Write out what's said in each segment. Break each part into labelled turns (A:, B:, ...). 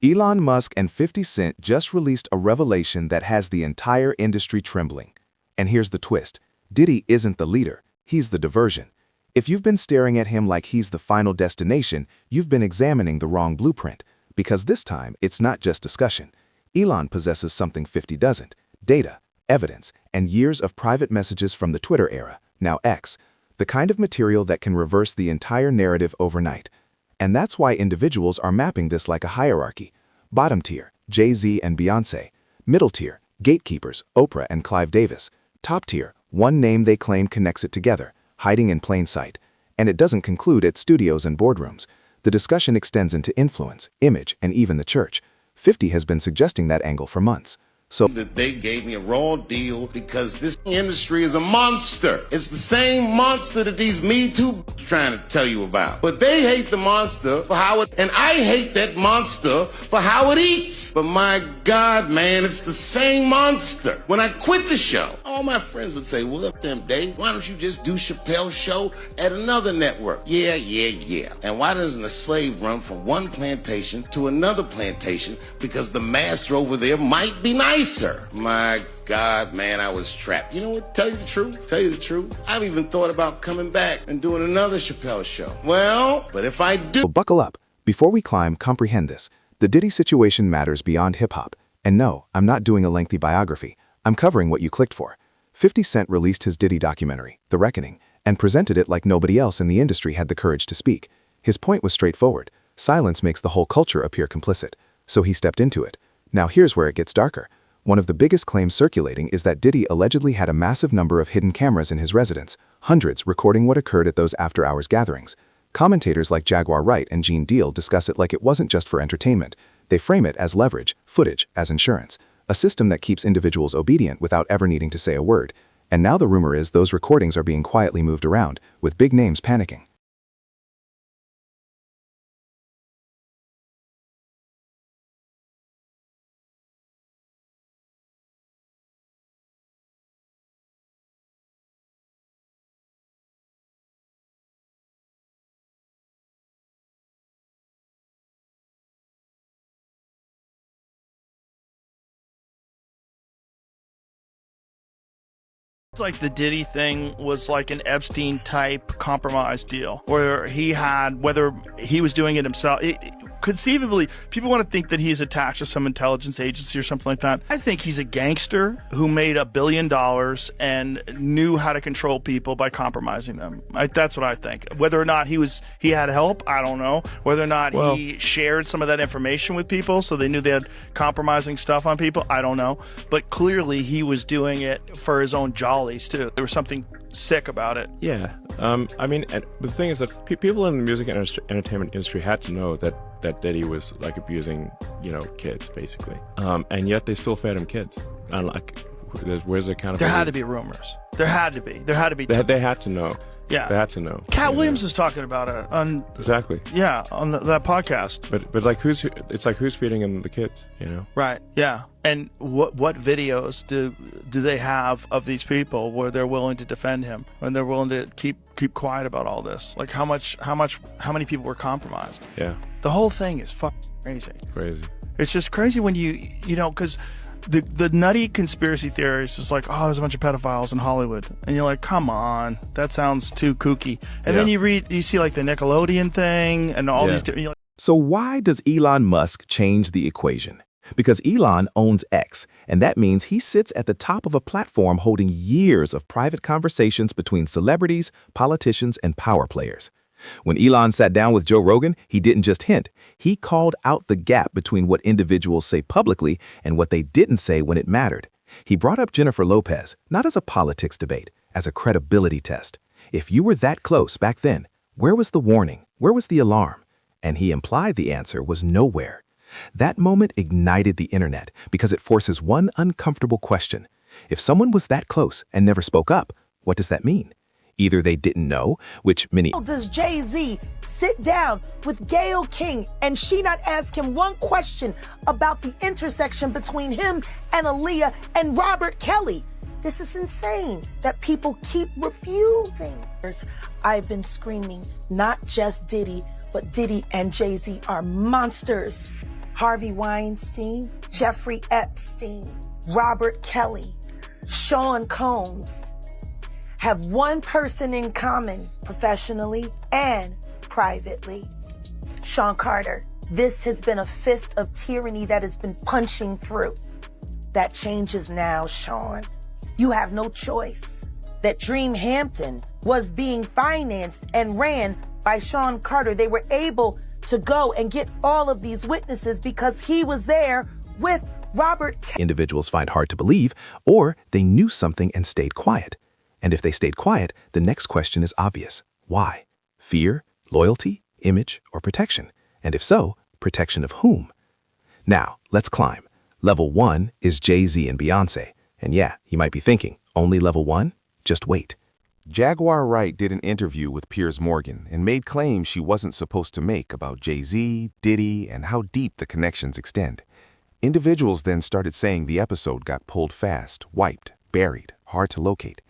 A: Elon Musk and 50 Cent just released a revelation that has the entire industry trembling. And here's the twist. Diddy isn't the leader, he's the diversion. If you've been staring at him like he's the final destination, you've been examining the wrong blueprint. Because this time, it's not just discussion. Elon possesses something 50 doesn't: data, evidence, and years of private messages from the Twitter era, now X. The kind of material that can reverse the entire narrative overnight. And that's why individuals are mapping this like a hierarchy. Bottom tier, Jay-Z and Beyoncé. Middle tier, gatekeepers, Oprah and Clive Davis. Top tier, one name they claim connects it together, hiding in plain sight. And it doesn't conclude at studios and boardrooms. The discussion extends into influence, image, and even the church. 50 has been suggesting that angle for months. So
B: that they gave me a raw deal because this industry is a monster. It's the same monster that these Me Too trying to tell you about. But they hate the monster for how it, and I hate that monster for how it eats. But my God, man, it's the same monster. When I quit the show, all my friends would say, well, up them, Dave, why don't you just do Chappelle's show at another network? Yeah. And why doesn't a slave run from one plantation to another plantation? Because the master over there might be nicer. My God, man, I was trapped. You know what? Tell you the truth. I've even thought about coming back and doing another Chappelle show. Well, but if I do...
A: Buckle up. Before we climb, comprehend this. The Diddy situation matters beyond hip-hop. And no, I'm not doing a lengthy biography. I'm covering what you clicked for. 50 Cent released his Diddy documentary, The Reckoning, and presented it like nobody else in the industry had the courage to speak. His point was straightforward. Silence makes the whole culture appear complicit. So he stepped into it. Now here's where it gets darker. One of the biggest claims circulating is that Diddy allegedly had a massive number of hidden cameras in his residence, hundreds recording what occurred at those after-hours gatherings. Commentators like Jaguar Wright and Gene Deal discuss it like it wasn't just for entertainment. They frame it as leverage, footage, as insurance, a system that keeps individuals obedient without ever needing to say a word. And now the rumor is those recordings are being quietly moved around, with big names panicking.
C: It's like the Diddy thing was like an Epstein type compromise deal where whether he was doing it himself. Conceivably, people want to think that he's attached to some intelligence agency or something like that. I think he's a gangster who made $1 billion and knew how to control people by compromising them. That's what I think. Whether or not he had help, I don't know. Whether or not he shared some of that information with people so they knew they had compromising stuff on people, I don't know. But clearly he was doing it for his own jollies too. There was something sick about it.
D: Yeah. I mean, and the thing is that people in the music and entertainment industry had to know that Diddy was like abusing, kids basically. And yet they still fed him kids. And like, where's the accountability?
C: There had to be rumors. There had to be. They
D: had to know.
C: Yeah.
D: They had to know.
C: Cat Williams was talking about it on
D: exactly.
C: Yeah, on that podcast.
D: But like who's feeding him the kids,
C: Right. Yeah. And what videos do they have of these people where they're willing to defend him and they're willing to keep quiet about all this? Like how many people were compromised?
D: Yeah.
C: The whole thing is fucking crazy.
D: Crazy.
C: It's just crazy when because the nutty conspiracy theories is like, oh, there's a bunch of pedophiles in Hollywood, and you're like, come on, that sounds too kooky. And then you see like the Nickelodeon thing and all these. You're like,
A: so why does Elon Musk change the equation? Because Elon owns X, and that means he sits at the top of a platform holding years of private conversations between celebrities, politicians, and power players. When Elon sat down with Joe Rogan, he didn't just hint. He called out the gap between what individuals say publicly and what they didn't say when it mattered. He brought up Jennifer Lopez, not as a politics debate, as a credibility test. If you were that close back then, where was the warning? Where was the alarm? And he implied the answer was nowhere. That moment ignited the internet because it forces one uncomfortable question. If someone was that close and never spoke up, what does that mean? Either they didn't know, which many...
E: Does Jay-Z sit down with Gayle King and she not ask him one question about the intersection between him and Aaliyah and Robert Kelly? This is insane that people keep refusing. I've been screaming, not just Diddy, but Diddy and Jay-Z are monsters. Harvey Weinstein, Jeffrey Epstein, Robert Kelly, Sean Combs have one person in common professionally and privately. Sean Carter. This has been a fist of tyranny that has been punching through. That changes now, Sean. You have no choice. That Dream Hampton was being financed and ran by Sean Carter. They were able to go and get all of these witnesses because he was there with Robert.
A: Individuals find hard to believe, or they knew something and stayed quiet. And if they stayed quiet, the next question is obvious. Why? Fear, loyalty, image, or protection? And if so, protection of whom? Now, let's climb. Level 1 is Jay-Z and Beyoncé. And yeah, you might be thinking, only level 1? Just wait. Jaguar Wright did an interview with Piers Morgan and made claims she wasn't supposed to make about Jay-Z, Diddy, and how deep the connections extend. Individuals then started saying the episode got pulled fast, wiped, buried, hard to locate.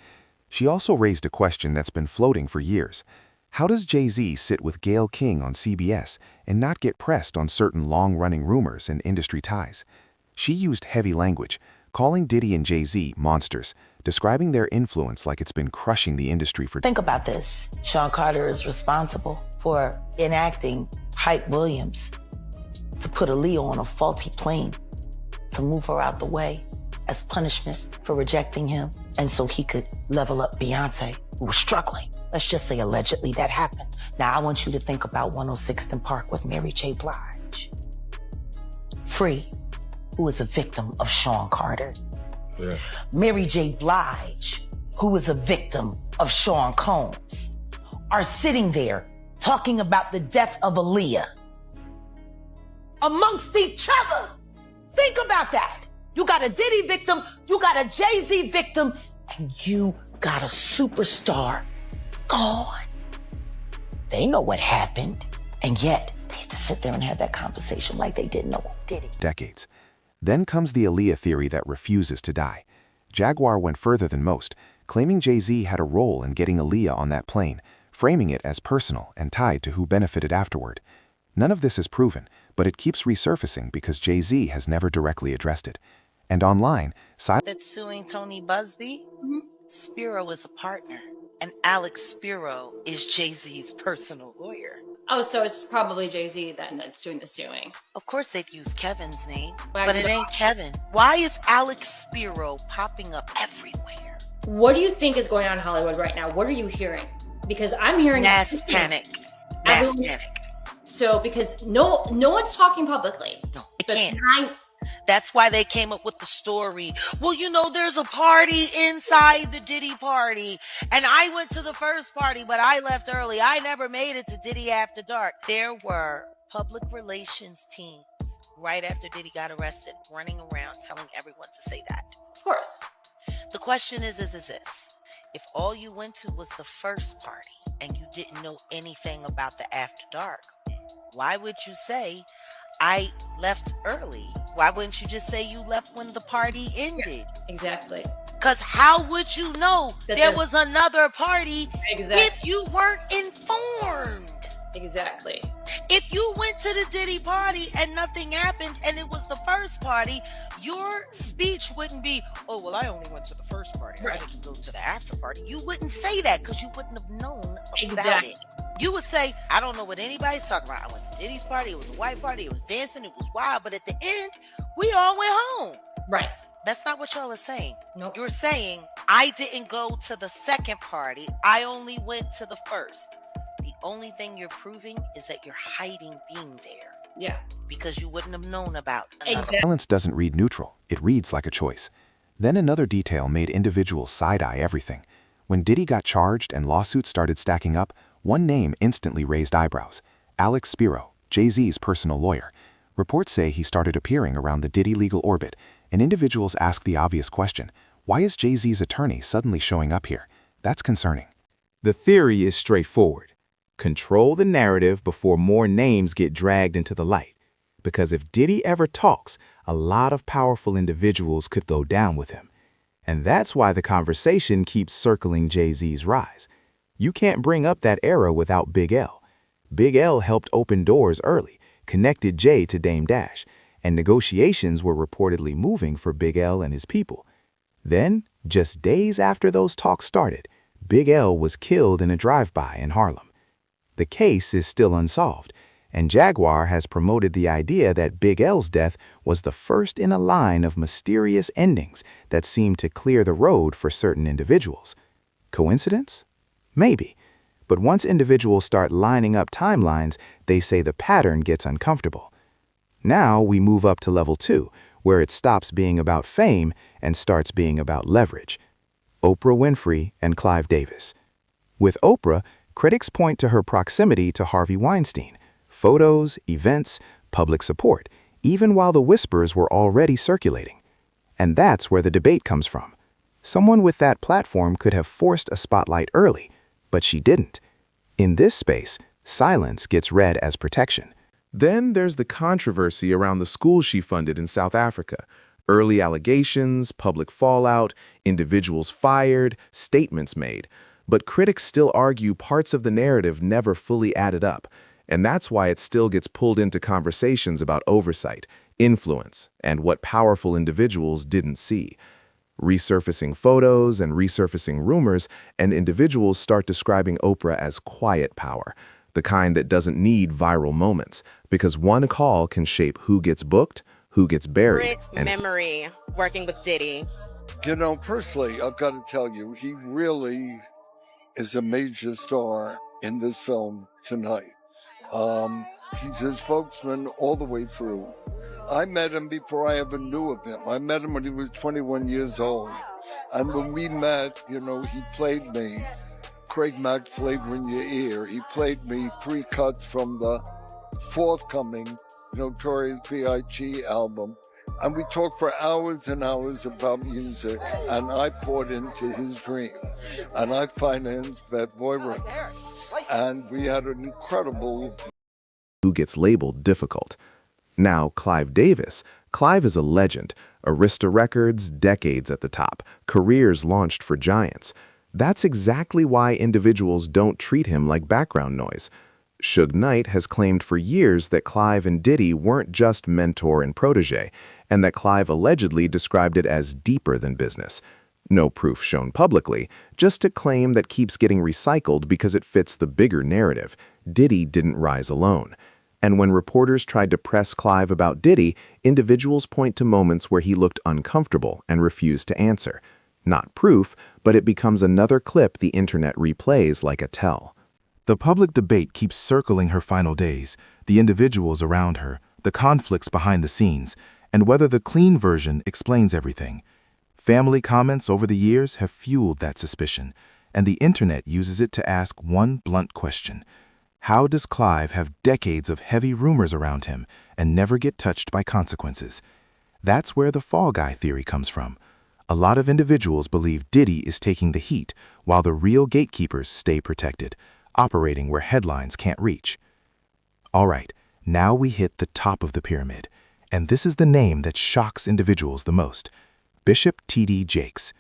A: She also raised a question that's been floating for years. How does Jay-Z sit with Gayle King on CBS and not get pressed on certain long-running rumors and industry ties? She used heavy language, calling Diddy and Jay-Z monsters, describing their influence like it's been crushing the industry for.
E: Think about this. Sean Carter is responsible for enacting Hype Williams to put Aaliyah on a faulty plane, to move her out the way as punishment for rejecting him, and so he could level up Beyonce, who was struggling. Let's just say allegedly that happened. Now I want you to think about 106th and Park with Mary J. Blige. Free, who is a victim of Sean Carter. Yeah. Mary J. Blige, who is a victim of Sean Combs, are sitting there talking about the death of Aaliyah amongst each other. Think about that. You got a Diddy victim, you got a Jay-Z victim, and you got a superstar gone. They know what happened, and yet they had to sit there and have that conversation like they didn't know who did it.
A: Decades. Then comes the Aaliyah theory that refuses to die. Jaguar went further than most, claiming Jay-Z had a role in getting Aaliyah on that plane, framing it as personal and tied to who benefited afterward. None of this is proven, but it keeps resurfacing because Jay-Z has never directly addressed it. And online,
E: That's suing Tony Busby. Spiro is a partner, and Alex Spiro is Jay-Z's personal lawyer.
F: Oh, so it's probably Jay-Z then that's doing the suing.
E: Of course they've used Kevin's name, but it ain't Kevin. Why is Alex Spiro popping up everywhere?
F: What do you think is going on in Hollywood right now? What are you hearing? Because I'm hearing
E: mass panic. Mass panic.
F: So because no one's talking publicly.
E: No, they can't. That's why they came up with the story. Well, you know, there's a party inside the Diddy party. And I went to the first party, but I left early. I never made it to Diddy After Dark. There were public relations teams right after Diddy got arrested, running around telling everyone to say that.
F: Of course.
E: The question is this. If all you went to was the first party and you didn't know anything about the After Dark, why would you say, I left early? Why wouldn't you just say you left when the party ended?
F: Exactly.
E: Because how would you know that there was another party if you weren't informed?
F: Exactly.
E: If you went to the Diddy party and nothing happened and it was the first party, your speech wouldn't be, oh, well, I only went to the first party. Right. I didn't go to the after party. You wouldn't say that because you wouldn't have known about it. You would say, I don't know what anybody's talking about. I went to Diddy's party. It was a white party. It was dancing. It was wild. But at the end, we all went home.
F: Right.
E: That's not what y'all are saying.
F: Nope.
E: You're saying, I didn't go to the second party. I only went to the first. The only thing you're proving is that you're hiding being there.
F: Yeah.
E: Because you wouldn't have known about it.
F: Exactly.
A: Silence doesn't read neutral. It reads like a choice. Then another detail made individuals side-eye everything. When Diddy got charged and lawsuits started stacking up, one name instantly raised eyebrows. Alex Spiro, Jay-Z's personal lawyer. Reports say he started appearing around the Diddy legal orbit, and individuals ask the obvious question, why is Jay-Z's attorney suddenly showing up here? That's concerning.
G: The theory is straightforward. Control the narrative before more names get dragged into the light. Because if Diddy ever talks, a lot of powerful individuals could throw down with him. And that's why the conversation keeps circling Jay-Z's rise. You can't bring up that era without Big L. Big L helped open doors early, connected Jay to Dame Dash, and negotiations were reportedly moving for Big L and his people. Then, just days after those talks started, Big L was killed in a drive-by in Harlem. The case is still unsolved, and Jaguar has promoted the idea that Big L's death was the first in a line of mysterious endings that seemed to clear the road for certain individuals. Coincidence? Maybe. But once individuals start lining up timelines, they say the pattern gets uncomfortable. Now we move up to level 2, where it stops being about fame and starts being about leverage. Oprah Winfrey and Clive Davis. With Oprah, critics point to her proximity to Harvey Weinstein, photos, events, public support, even while the whispers were already circulating. And that's where the debate comes from. Someone with that platform could have forced a spotlight early, but she didn't. In this space, silence gets read as protection.
A: Then there's the controversy around the school she funded in South Africa. Early allegations, public fallout, individuals fired, statements made. But critics still argue parts of the narrative never fully added up, and that's why it still gets pulled into conversations about oversight, influence, and what powerful individuals didn't see. Resurfacing photos and resurfacing rumors, and individuals start describing Oprah as quiet power, the kind that doesn't need viral moments, because one call can shape who gets booked, who gets buried.
H: Great memory working with Diddy.
I: You know, personally, I've got to tell you, he really is a major star in this film tonight. He's a spokesman all the way through. I met him before I ever knew of him. I met him when he was 21 years old. And when we met, you know, he played me Craig Mack Flavor in Your Ear. He played me 3 cuts from the forthcoming Notorious B.I.G. album. And we talked for hours and hours about music, and I poured into his dream. And I financed Beth Boyron. And we had an incredible...
A: Who gets labeled difficult. Now, Clive Davis. Clive is a legend. Arista Records, decades at the top. Careers launched for giants. That's exactly why individuals don't treat him like background noise. Suge Knight has claimed for years that Clive and Diddy weren't just mentor and protege, and that Clive allegedly described it as deeper than business. No proof shown publicly, just a claim that keeps getting recycled because it fits the bigger narrative. Diddy didn't rise alone. And when reporters tried to press Clive about Diddy, individuals point to moments where he looked uncomfortable and refused to answer. Not proof, but it becomes another clip the internet replays like a tell. The public debate keeps circling her final days, the individuals around her, the conflicts behind the scenes, and whether the clean version explains everything. Family comments over the years have fueled that suspicion, and the internet uses it to ask one blunt question. How does Clive have decades of heavy rumors around him and never get touched by consequences? That's where the fall guy theory comes from. A lot of individuals believe Diddy is taking the heat, while the real gatekeepers stay protected, operating where headlines can't reach. All right, now we hit the top of the pyramid, and this is the name that shocks individuals the most. Bishop T.D. Jakes.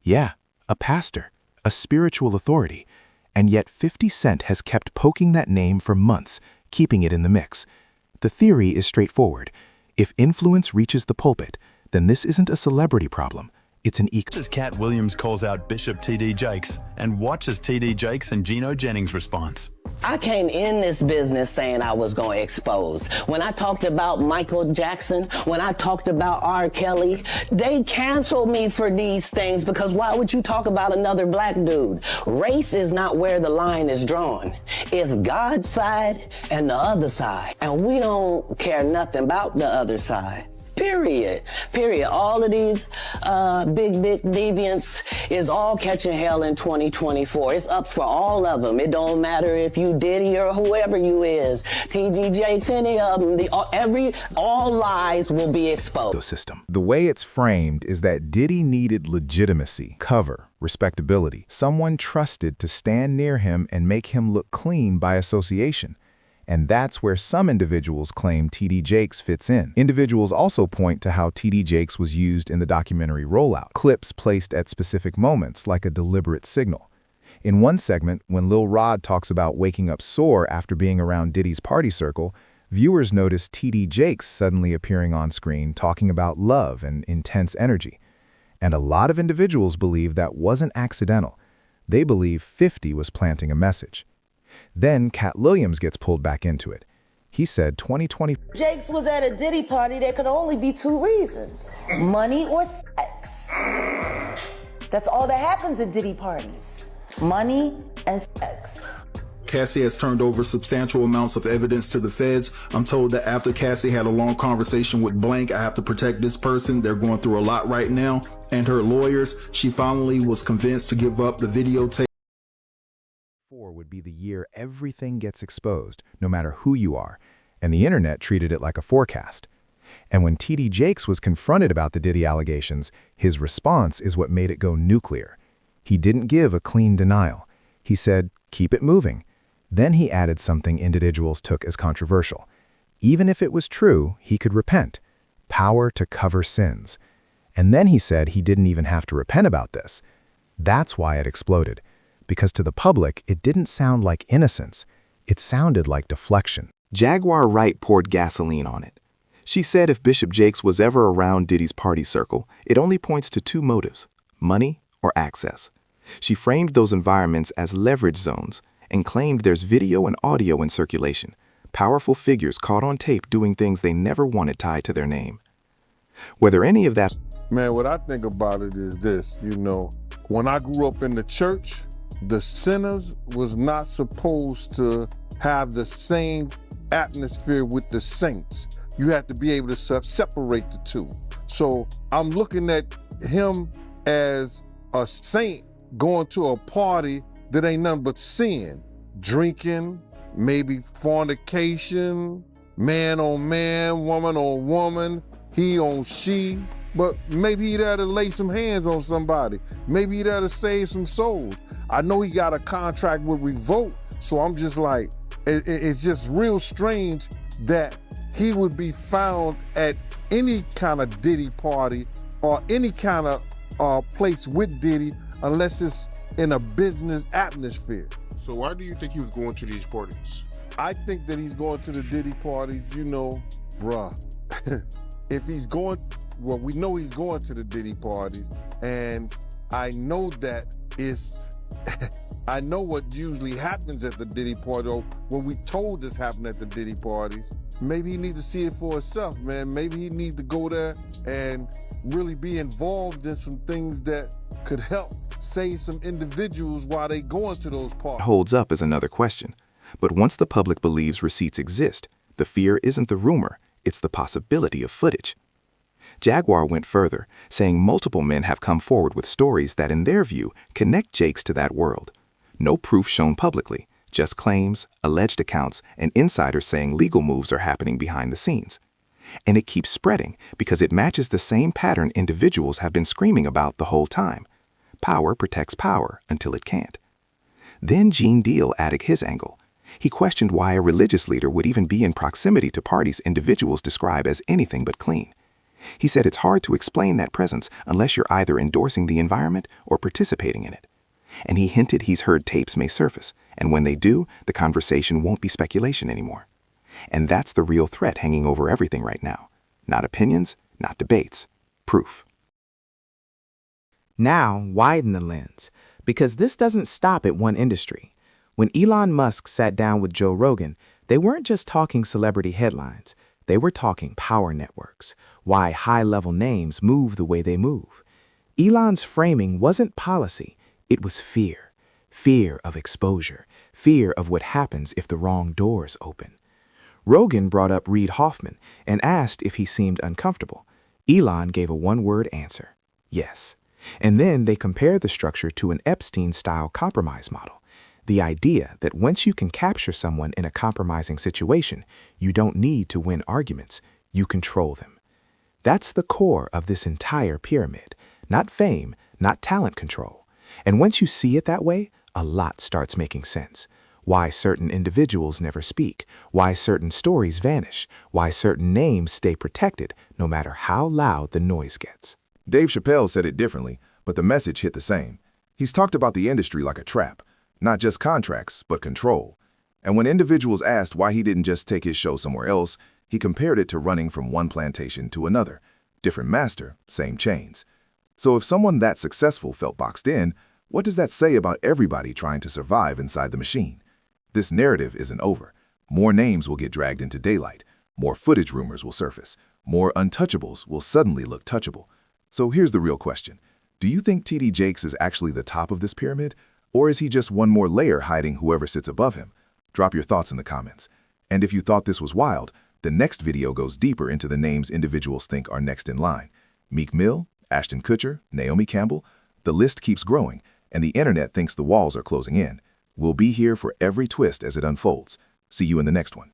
A: Yeah, a pastor, a spiritual authority, and yet 50 Cent has kept poking that name for months, keeping it in the mix. The theory is straightforward. If influence reaches the pulpit, then this isn't a celebrity problem. It's an
J: As Cat Williams calls out Bishop T.D. Jakes, and watches T.D. Jakes and Gino Jennings' response.
K: I came in this business saying I was going to expose. When I talked about Michael Jackson, when I talked about R. Kelly, they canceled me for these things because why would you talk about another black dude? Race is not where the line is drawn. It's God's side and the other side. And we don't care nothing about the other side. Period. All of these big dick deviants is all catching hell in 2024. It's up for all of them. It don't matter if you Diddy or whoever you is. T.D. Jakes, any of them. All lies will be exposed.
A: System. The way it's framed is that Diddy needed legitimacy, cover, respectability, someone trusted to stand near him and make him look clean by association. And that's where some individuals claim T.D. Jakes fits in. Individuals also point to how T.D. Jakes was used in the documentary Rollout, clips placed at specific moments like a deliberate signal. In one segment, when Lil Rod talks about waking up sore after being around Diddy's party circle, Viewers noticed T.D. Jakes suddenly appearing on screen talking about love and intense energy. And a lot of individuals believe that wasn't accidental. They believe 50 was planting a message. Then Cat Williams gets pulled back into it. He said 2020
E: Jakes was at a Diddy party. There could only be two reasons: money or sex. That's all that happens at Diddy parties: money and sex.
L: Cassie has turned over substantial amounts of evidence to the feds. I'm told that after Cassie had a long conversation with Blank, I have to protect this person. They're going through a lot right now. And her lawyers, she finally was convinced to give up the videotape.
A: 4 would be the year everything gets exposed, no matter who you are, and the internet treated it like a forecast. And when T.D. Jakes was confronted about the Diddy allegations, his response is what made it go nuclear. He didn't give a clean denial. He said, keep it moving. Then he added something individuals took as controversial. Even if it was true, he could repent. Power to cover sins. And then he said he didn't even have to repent about this. That's why it exploded. Because to the public, it didn't sound like innocence. It sounded like deflection.
G: Jaguar Wright poured gasoline on it. She said if Bishop Jakes was ever around Diddy's party circle, it only points to two motives: money or access. She framed those environments as leverage zones and claimed there's video and audio in circulation, powerful figures caught on tape doing things they never wanted tied to their name. Whether any of that...
M: Man, what I think about it is this, when I grew up in the church, the sinners was not supposed to have the same atmosphere with the saints. You had to be able to separate the two. So I'm looking at him as a saint going to a party that ain't nothing but sin. Drinking, maybe fornication, man on man, woman on woman, he on she. But maybe he there to lay some hands on somebody. Maybe he there to save some souls. I know he got a contract with Revolt, so I'm just like, it's just real strange that he would be found at any kind of Diddy party or any kind of place with Diddy unless it's in a business atmosphere.
N: So why do you think he was going to these parties?
M: I think that he's going to the Diddy parties, bruh. If he's going, well, we know he's going to the Diddy parties, and I know that I know what usually happens at the Diddy party, or what we told us happened at the Diddy parties. Maybe he needs to see it for himself, man. Maybe he needs to go there and really be involved in some things that could help save some individuals while they going to those parties.
G: Holds up is another question. But once the public believes receipts exist, the fear isn't the rumor, it's the possibility of footage. Jaguar went further, saying multiple men have come forward with stories that, in their view, connect Jakes to that world. No proof shown publicly, just claims, alleged accounts, and insiders saying legal moves are happening behind the scenes. And it keeps spreading because it matches the same pattern individuals have been screaming about the whole time. Power protects power until it can't. Then Gene Deal added his angle. He questioned why a religious leader would even be in proximity to parties individuals describe as anything but clean. He said it's hard to explain that presence unless you're either endorsing the environment or participating in it. And he hinted he's heard tapes may surface, and when they do, the conversation won't be speculation anymore. And that's the real threat hanging over everything right now. Not opinions, not debates, proof. Now, widen the lens, because this doesn't stop at one industry. When Elon Musk sat down with Joe Rogan, they weren't just talking celebrity headlines. They were talking power networks, why high-level names move the way they move. Elon's framing wasn't policy, it was fear. Fear of exposure, fear of what happens if the wrong doors open. Rogan brought up Reid Hoffman and asked if he seemed uncomfortable. Elon gave a one-word answer, yes. And then they compared the structure to an Epstein-style compromise model. The idea that once you can capture someone in a compromising situation, you don't need to win arguments, you control them. That's the core of this entire pyramid, not fame, not talent control. And once you see it that way, a lot starts making sense. Why certain individuals never speak, why certain stories vanish, why certain names stay protected, no matter how loud the noise gets.
A: Dave Chappelle said it differently, but the message hit the same. He's talked about the industry like a trap. Not just contracts, but control. And when individuals asked why he didn't just take his show somewhere else, he compared it to running from one plantation to another. Different master, same chains. So if someone that successful felt boxed in, what does that say about everybody trying to survive inside the machine? This narrative isn't over. More names will get dragged into daylight. More footage rumors will surface. More untouchables will suddenly look touchable. So here's the real question. Do you think TD Jakes is actually the top of this pyramid? Or is he just one more layer hiding whoever sits above him? Drop your thoughts in the comments. And if you thought this was wild, the next video goes deeper into the names individuals think are next in line. Meek Mill, Ashton Kutcher, Naomi Campbell. The list keeps growing, and the internet thinks the walls are closing in. We'll be here for every twist as it unfolds. See you in the next one.